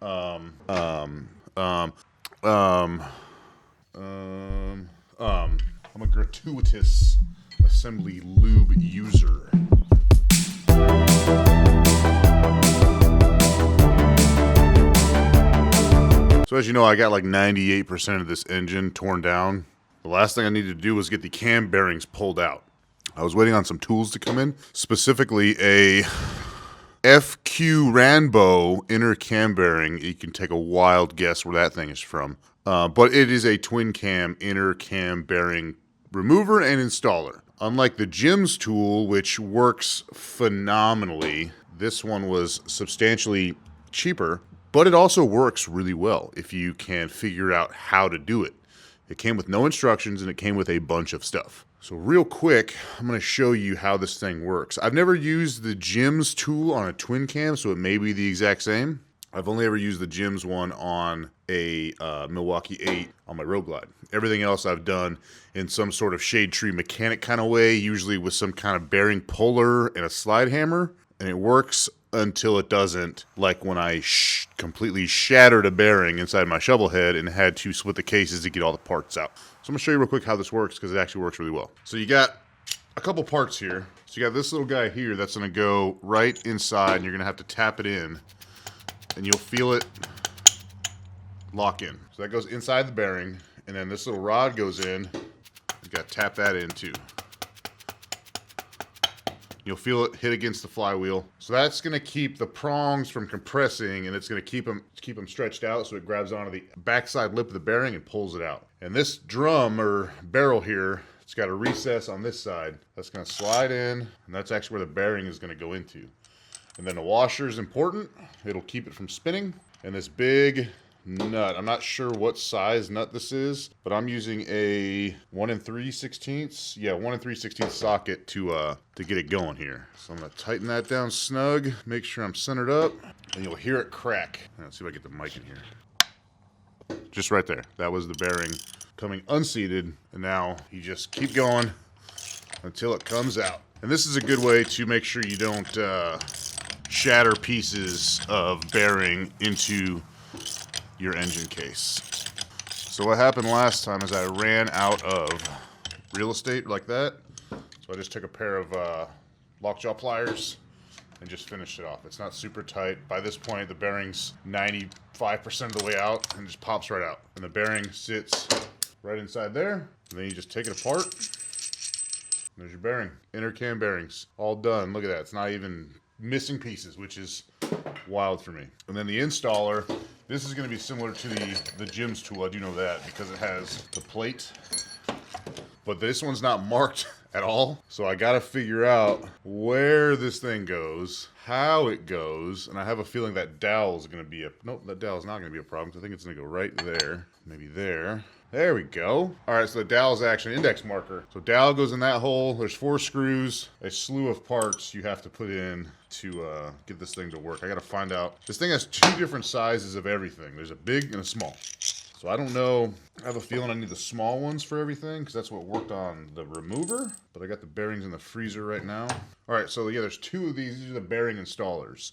um, um, I'm a gratuitous assembly lube user. So as you know, I got like 98% of this engine torn down. The last thing I needed to do was get the cam bearings pulled out. I was waiting on some tools to come in, specifically a FQ Ranbo inner cam bearing. You can take a wild guess where that thing is from. But it is a twin cam inner cam bearing remover and installer. Unlike the Jim's tool, which works phenomenally, this one was substantially cheaper, but it also works really well if you can figure out how to do it. It came with no instructions and it came with a bunch of stuff. So real quick, I'm going to show you how this thing works. I've never used the Jim's tool on a twin cam, so it may be the exact same. I've only ever used the Jim's one on a Milwaukee 8 on my Road Glide. Everything else I've done in some sort of shade tree mechanic kind of way, usually with some kind of bearing puller and a slide hammer, and it works until it doesn't, like when I completely shattered a bearing inside my shovel head and had to split the cases to get all the parts out. So I'm going to show you real quick how this works because it actually works really well. So you got a couple parts here. So you got this little guy here that's going to go right inside and you're going to have to tap it in and you'll feel it lock in. So that goes inside the bearing and then this little rod goes in. You got to tap that in too. You'll feel it hit against the flywheel. So that's going to keep the prongs from compressing and it's going to keep them stretched out so it grabs onto the backside lip of the bearing and pulls it out. And this drum or barrel here, it's got a recess on this side. That's going to slide in and that's actually where the bearing is going to go into. And then the washer is important. It'll keep it from spinning. And this big nut, I'm not sure what size nut this is, but I'm using a 1 3/16. Yeah, 1 3/16 socket to get it going here. So I'm gonna tighten that down snug, make sure I'm centered up, and you'll hear it crack. Let's see if I get the mic in here. Just right there. That was the bearing coming unseated, and now you just keep going until it comes out. And this is a good way to make sure you don't shatter pieces of bearing into your engine case. So what happened last time is I ran out of real estate like that. So I just took a pair of lockjaw pliers and just finished it off. It's not super tight. By this point, the bearing's 95% of the way out and just pops right out. And the bearing sits right inside there. And then you just take it apart. There's your bearing. Inner cam bearings. All done. Look at that. It's not even missing pieces, which is wild for me. And then the installer, this is going to be similar to the Jim's tool. I do know that because it has the plate, but this one's not marked at all. So I got to figure out where this thing goes, how it goes, and I have a feeling that dowel is going to be nope, that dowel is not going to be a problem. I think it's going to go right there, maybe there. There we go. All right, so the dowel is actually an index marker. So dowel goes in that hole. There's 4 screws, a slew of parts you have to put in to get this thing to work. I got to find out. This thing has 2 different sizes of everything. There's a big and a small. So I don't know. I have a feeling I need the small ones for everything because that's what worked on the remover. But I got the bearings in the freezer right now. All right, so yeah, there's 2 of these. These are the bearing installers.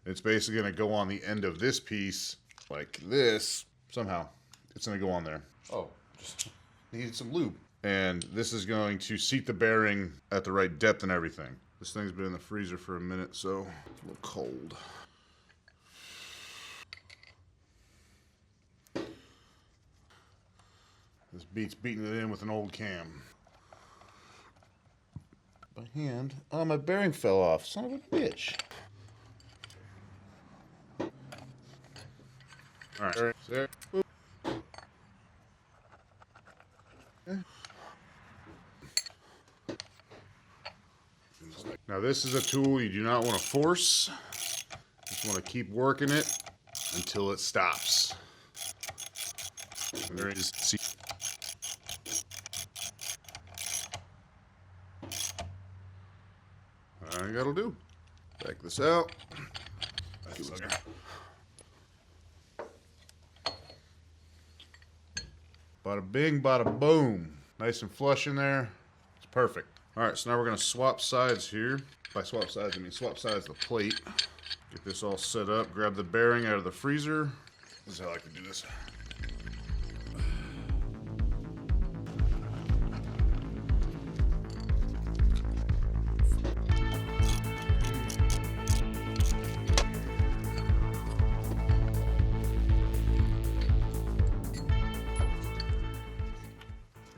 It's basically going to go on the end of this piece like this. Somehow, it's going to go on there. Oh, just needed some lube. And this is going to seat the bearing at the right depth and everything. This thing's been in the freezer for a minute, so it's a little cold. This beats beating it in with an old cam. By hand. Oh, my bearing fell off. Son of a bitch. All right, there. Now this is a tool you do not want to force. You just want to keep working it until it stops. And there it is. See. All right, that'll do. Back this out. Bada bing, bada boom. Nice and flush in there. It's perfect. All right, so now we're going to swap sides here. By swap sides, I mean swap sides of the plate. Get this all set up, grab the bearing out of the freezer. This is how I like to do this.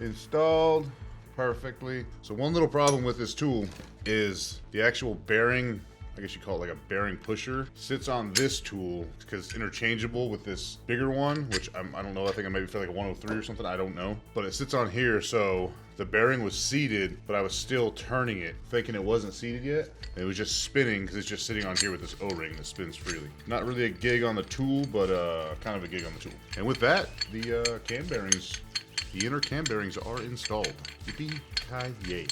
Installed perfectly. So one little problem with this tool is the actual bearing, I guess you call it like a bearing pusher, sits on this tool because it's interchangeable with this bigger one, which I don't know, I think I maybe feel like a 103 or something, I don't know. But it sits on here, so the bearing was seated, but I was still turning it, thinking it wasn't seated yet. It was just spinning because it's just sitting on here with this O-ring that spins freely. Not really a gig on the tool, but kind of a gig on the tool. And with that, the cam bearings, the inner cam bearings are installed. Yippee-ki-yay.